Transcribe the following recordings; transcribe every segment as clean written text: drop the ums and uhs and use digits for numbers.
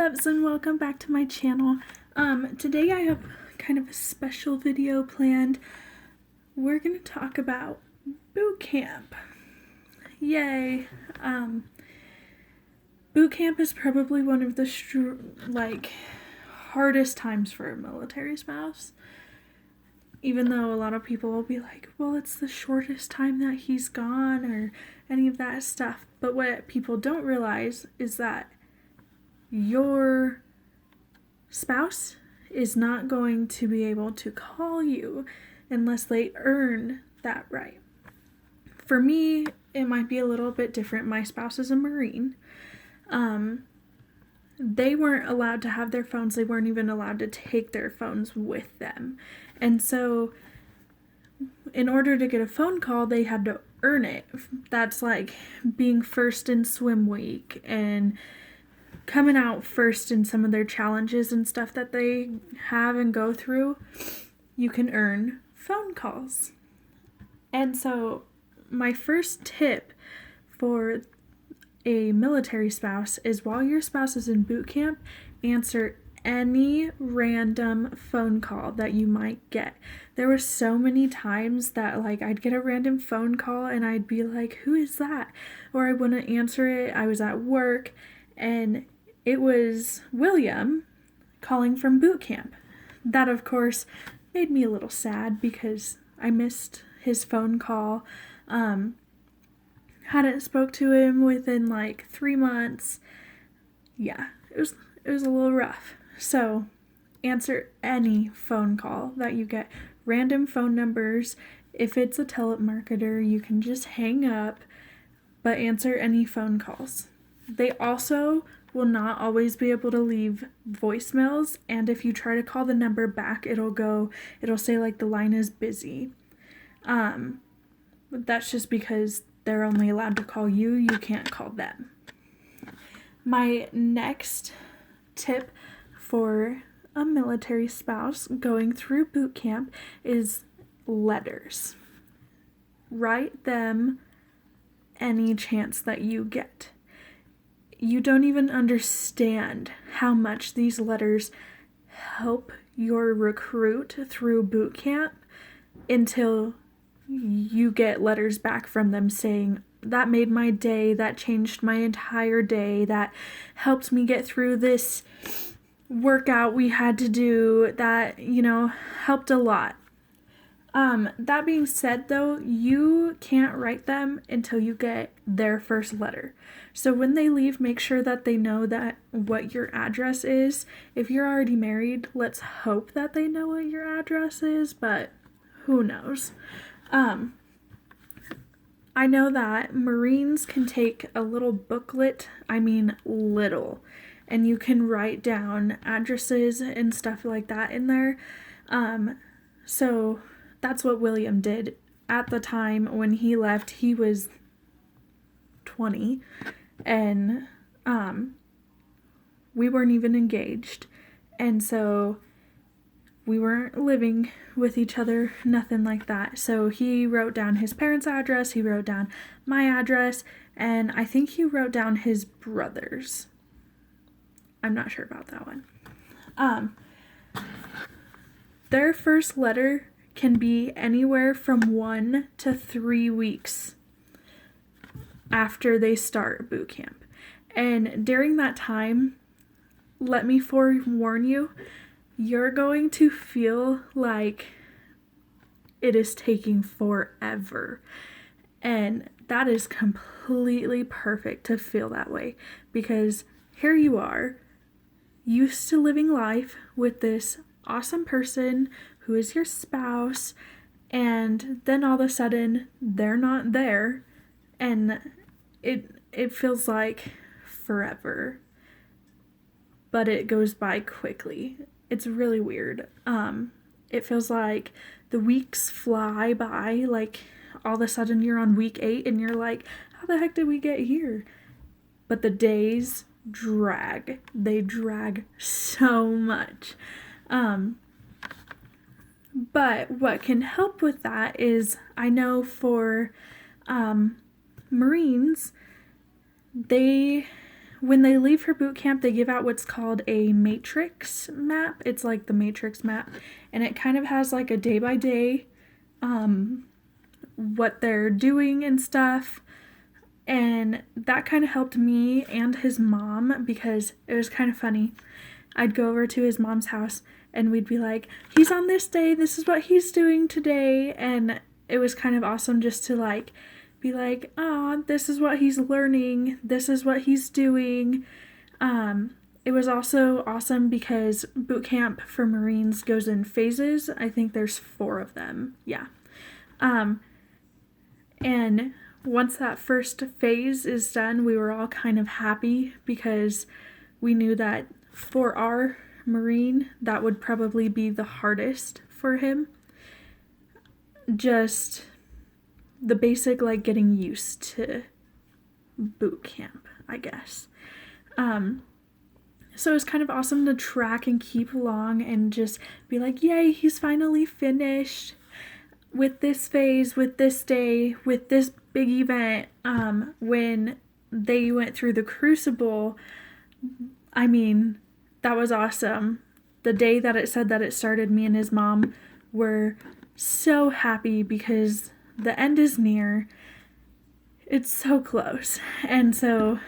loves, and welcome back to my channel. Today I have kind of a special video planned. We're going to talk about boot camp. Yay. Boot camp is probably one of the hardest times for a military spouse. Even though a lot of people will be like, well, it's the shortest time that he's gone or any of that stuff. But what people don't realize is that your spouse is not going to be able to call you unless they earn that right. For me, it might be a little bit different. My spouse is a Marine. They weren't allowed to have their phones. They weren't even allowed to take their phones with them. And so in order to get a phone call, they had to earn it. That's like being first in swim week and coming out first in some of their challenges and stuff that they have and go through. You can earn phone calls. And so my first tip for a military spouse is, while your spouse is in boot camp, answer any random phone call that you might get. There were so many times that I'd get a random phone call and I'd be like, who is that? Or I wouldn't answer it. I was at work and it was William calling from boot camp. That, of course, made me a little sad because I missed his phone call. Hadn't spoke to him within 3 months. Yeah, it was a little rough. So answer any phone call that you get. Random phone numbers. If it's a telemarketer, you can just hang up, but answer any phone calls. They also will not always be able to leave voicemails, and if you try to call the number back, it'll say the line is busy. But that's just because they're only allowed to call you. You can't call them. My next tip for a military spouse going through boot camp is letters. Write them any chance that you get. You don't even understand how much these letters help your recruit through boot camp until you get letters back from them saying, that made my day, that changed my entire day, that helped me get through this workout we had to do, that, helped a lot. That being said, though, you can't write them until you get their first letter. So when they leave, make sure that they know that what your address is. If you're already married, let's hope that they know what your address is, but who knows? I know that Marines can take a little booklet, little, and you can write down addresses and stuff like that in there. So that's what William did. At the time when he left, he was 20, and we weren't even engaged. And so we weren't living with each other, nothing like that. So he wrote down his parents' address, he wrote down my address, and I think he wrote down his brother's. I'm not sure about that one. Their first letter can be anywhere from 1 to 3 weeks after they start boot camp. And during that time, let me forewarn you, you're going to feel like it is taking forever. And that is completely perfect to feel that way, because here you are, used to living life with this awesome person who is your spouse, and then all of a sudden they're not there, and it feels like forever, but it goes by quickly. It's really weird. It feels like the weeks fly by, all of a sudden you're on week 8 and you're like, how the heck did we get here? But the days drag. They drag so much. But what can help with that is, I know for Marines, they when they leave for boot camp, they give out what's called a matrix map. It's like the matrix map, and it kind of has like a day by day what they're doing and stuff. And that kind of helped me and his mom, because it was kind of funny. I'd go over to his mom's house and we'd be like, he's on this day, this is what he's doing today. And it was kind of awesome just to like be like, oh, this is what he's learning, this is what he's doing. It was also awesome because boot camp for Marines goes in phases. I think there's 4 of them. Yeah. And once that first phase is done, we were all kind of happy because we knew that for our Marine, that would probably be the hardest for him. Just the basic, like, getting used to boot camp, I guess. So it's kind of awesome to track and keep along and just be like, yay, he's finally finished with this phase, with this day, with this big event. When they went through the Crucible, I mean, that was awesome. The day that it said that it started, me and his mom were so happy because the end is near. It's so close. And so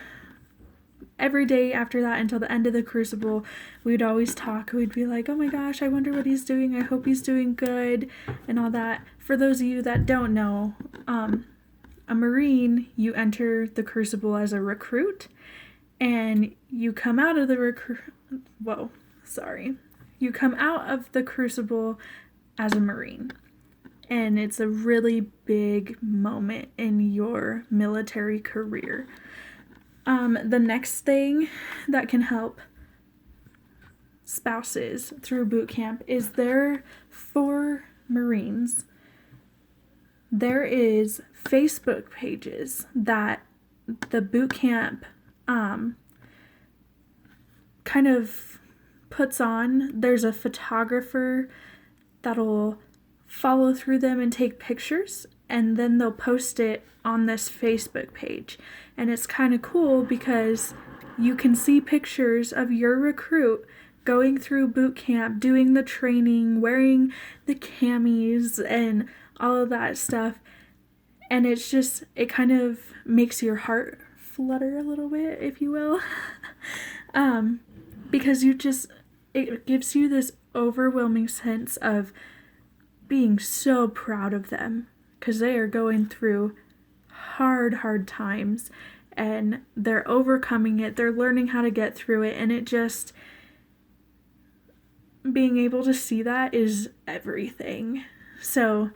every day after that until the end of the Crucible, we'd always talk. We'd be like, oh my gosh, I wonder what he's doing. I hope he's doing good and all that. For those of you that don't know, a Marine, you enter the Crucible as a recruit, and you come out of the You come out of the Crucible as a Marine. And it's a really big moment in your military career. The next thing that can help spouses through boot camp is for Marines, there is Facebook pages that the boot camp kind of puts on. There's a photographer that'll follow through them and take pictures, and then they'll post it on this Facebook page. And it's kind of cool because you can see pictures of your recruit going through boot camp, doing the training, wearing the camis and all of that stuff. And it's just, it kind of makes your heart flutter a little bit, if you will. Because it gives you this overwhelming sense of being so proud of them, because they are going through hard times and they're overcoming it. They're learning how to get through it, and it just, being able to see that is everything. So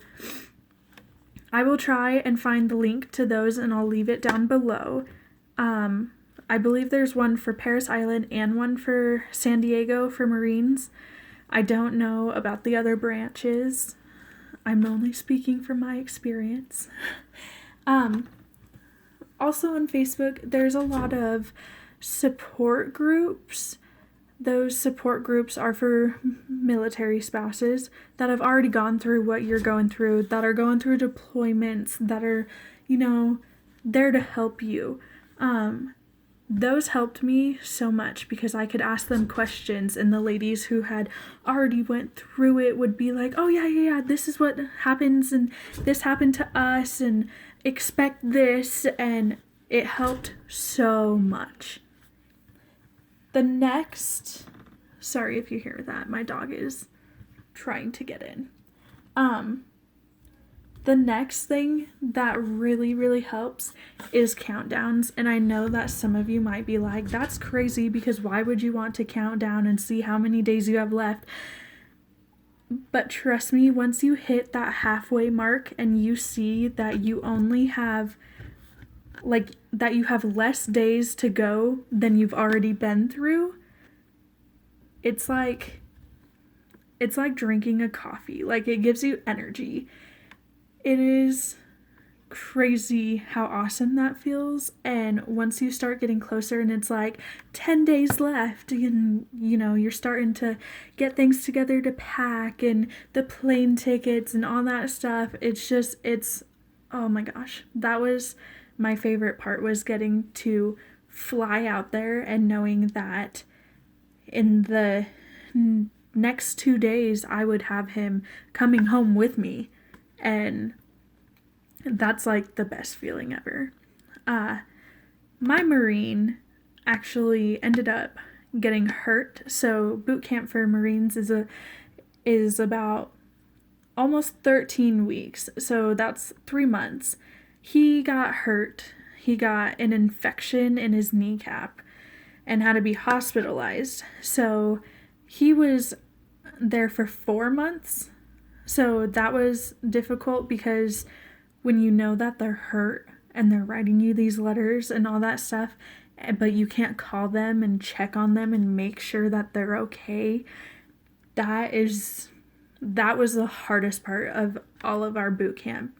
I will try and find the link to those, and I'll leave it down below. I believe there's one for Paris Island and one for San Diego for Marines. I don't know about the other branches. I'm only speaking from my experience. Also on Facebook, there's a lot of support groups. Those support groups are for military spouses that have already gone through what you're going through, that are going through deployments, that are, there to help you. Those helped me so much because I could ask them questions, and the ladies who had already went through it would be like, oh yeah, this is what happens, and this happened to us, and expect this, and it helped so much. Sorry if you hear that, my dog is trying to get in. The next thing that really helps is countdowns. And I know that some of you might be like, that's crazy, because why would you want to count down and see how many days you have left? But trust me, once you hit that halfway mark and you see that you only have, that you have less days to go than you've already been through, it's like drinking a coffee. It gives you energy. It is crazy how awesome that feels. And once you start getting closer and it's 10 days left, and you're starting to get things together to pack and the plane tickets and all that stuff, it's oh my gosh, that was my favorite part, was getting to fly out there and knowing that in the next 2 days I would have him coming home with me, and that's like the best feeling ever. My Marine actually ended up getting hurt, so boot camp for Marines is about almost 13 weeks, so that's 3 months. He got hurt. He got an infection in his kneecap and had to be hospitalized. So he was there for 4 months. So that was difficult because when you know that they're hurt and they're writing you these letters and all that stuff, but you can't call them and check on them and make sure that they're okay, that was the hardest part of all of our boot camp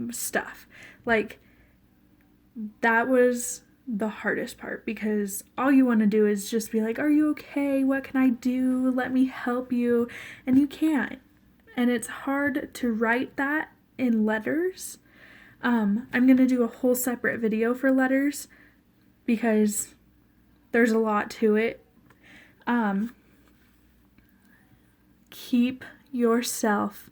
stuff. Like, that was the hardest part because all you want to do is just be like, are you okay? What can I do? Let me help you. And you can't. And it's hard to write that in letters. I'm going to do a whole separate video for letters because there's a lot to it. Keep yourself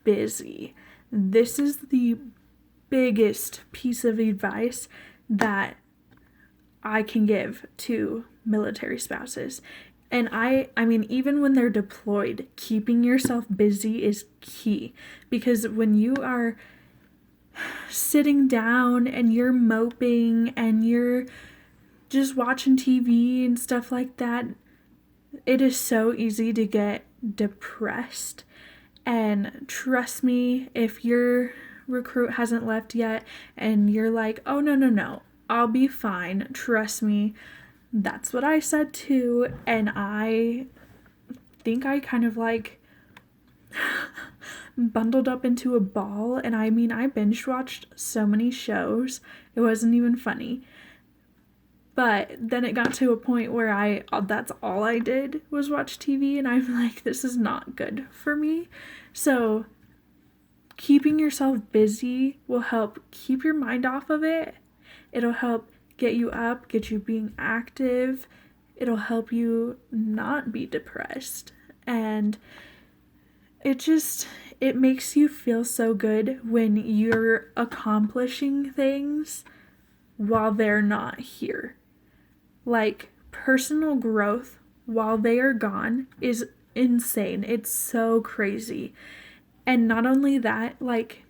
busy. This is the biggest piece of advice that I can give to military spouses. And I mean, even when they're deployed, keeping yourself busy is key, because when you are sitting down and you're moping and you're just watching TV and stuff like that, it is so easy to get depressed. And trust me, if your recruit hasn't left yet and you're like, oh no, I'll be fine, trust me, that's what I said too. And I think I kind of like bundled up into a ball, and I mean, I binge watched so many shows, it wasn't even funny. But then it got to a point where that's all I did was watch TV, and I'm like, this is not good for me. So keeping yourself busy will help keep your mind off of it. It'll help get you up, get you being active. It'll help you not be depressed. And it makes you feel so good when you're accomplishing things while they're not here. Like, personal growth while they are gone is insane. It's so crazy. And not only that, like,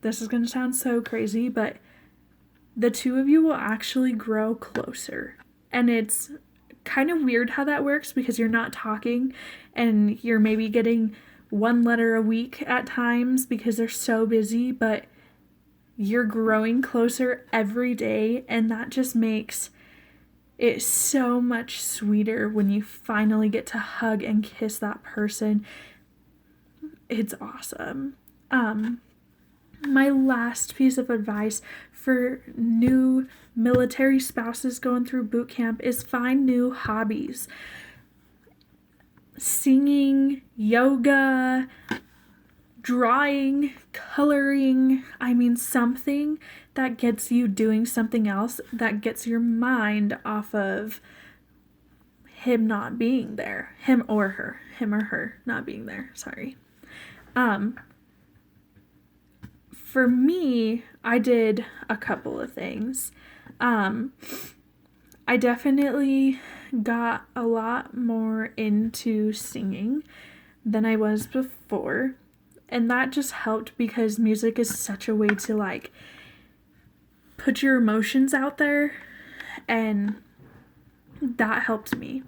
this is going to sound so crazy, but the two of you will actually grow closer. And it's kind of weird how that works because you're not talking and you're maybe getting one letter a week at times because they're so busy, but you're growing closer every day, and that just makes it's so much sweeter when you finally get to hug and kiss that person. It's awesome. My last piece of advice for new military spouses going through boot camp is find new hobbies. Singing, yoga, drawing, coloring, something that gets you doing something else, that gets your mind off of him not being there. Him or her not being there, sorry. For me, I did a couple of things. I definitely got a lot more into singing than I was before. And that just helped because music is such a way to like put your emotions out there, and that helped me.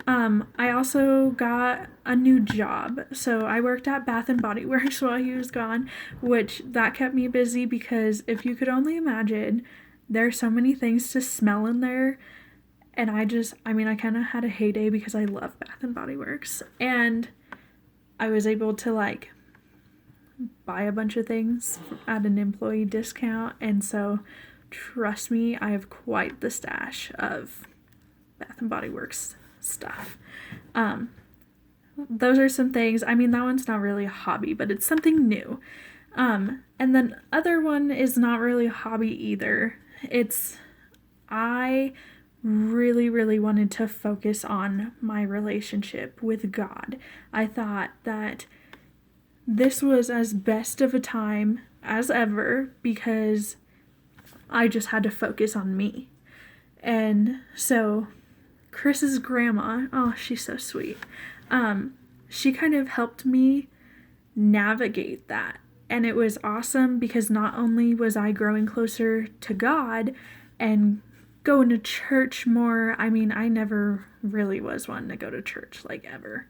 I also got a new job. So I worked at Bath and Body Works while he was gone, which that kept me busy because if you could only imagine, there are so many things to smell in there. And I kind of had a heyday because I love Bath and Body Works, and I was able to like buy a bunch of things at an employee discount. And so trust me, I have quite the stash of Bath and Body Works stuff. Those are some things. That one's not really a hobby, but it's something new. And then other one is not really a hobby either. I really, really wanted to focus on my relationship with God. I thought that this was as best of a time as ever because I just had to focus on me. And so Chris's grandma, oh, she's so sweet. She kind of helped me navigate that. And it was awesome because not only was I growing closer to God and going to church more, I mean, I never really was one to go to church, like, ever.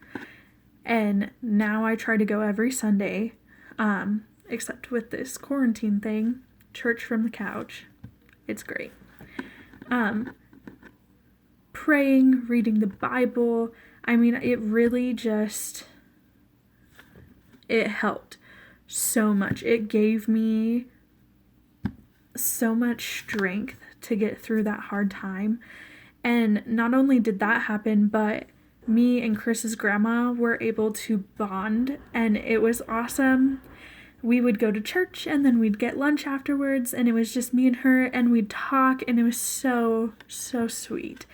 And now I try to go every Sunday, except with this quarantine thing, church from the couch. It's great. Praying, reading the Bible, I mean, it really just, it helped so much. It gave me so much strength to get through that hard time. And not only did that happen, but me and Chris's grandma were able to bond, and it was awesome. We would go to church and then we'd get lunch afterwards, and it was just me and her, and we'd talk, and it was so, so sweet.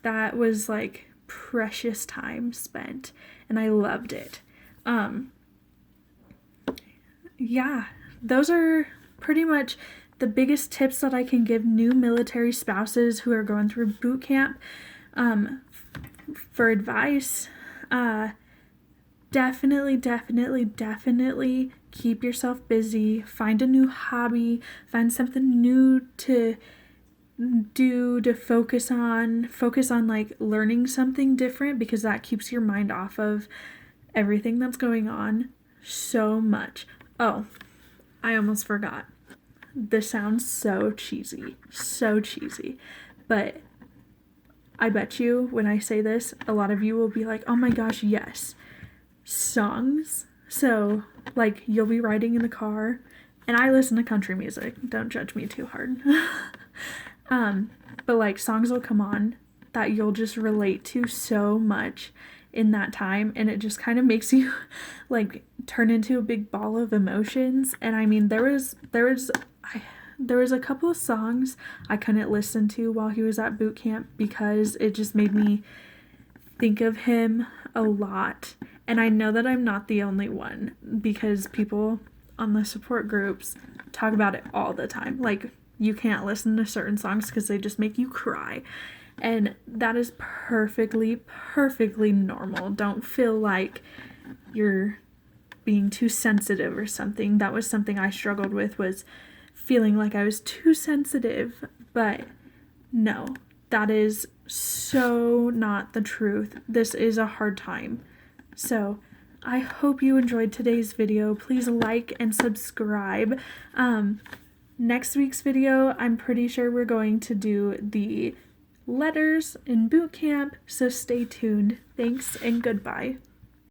That was like precious time spent, and I loved it. Yeah, those are pretty much the biggest tips that I can give new military spouses who are going through boot camp. For advice, definitely keep yourself busy. Find a new hobby. Find something new to do, to focus on. Focus on like learning something different, because that keeps your mind off of everything that's going on so much. Oh, I almost forgot. This sounds so cheesy, but I bet you when I say this, a lot of you will be like, oh my gosh, yes, songs. So, like, you'll be riding in the car, and I listen to country music. Don't judge me too hard. But, like, songs will come on that you'll just relate to so much in that time, and it just kind of makes you, like, turn into a big ball of emotions. And I mean, there was a couple of songs I couldn't listen to while he was at boot camp because it just made me think of him a lot. And I know that I'm not the only one, because people on the support groups talk about it all the time. Like, you can't listen to certain songs because they just make you cry. And that is perfectly normal. Don't feel like you're being too sensitive or something. That was something I struggled with, was feeling like I was too sensitive. But no, that is so not the truth. This is a hard time. So I hope you enjoyed today's video. Please like and subscribe. Next week's video, I'm pretty sure we're going to do the letters in boot camp, so stay tuned. Thanks and goodbye.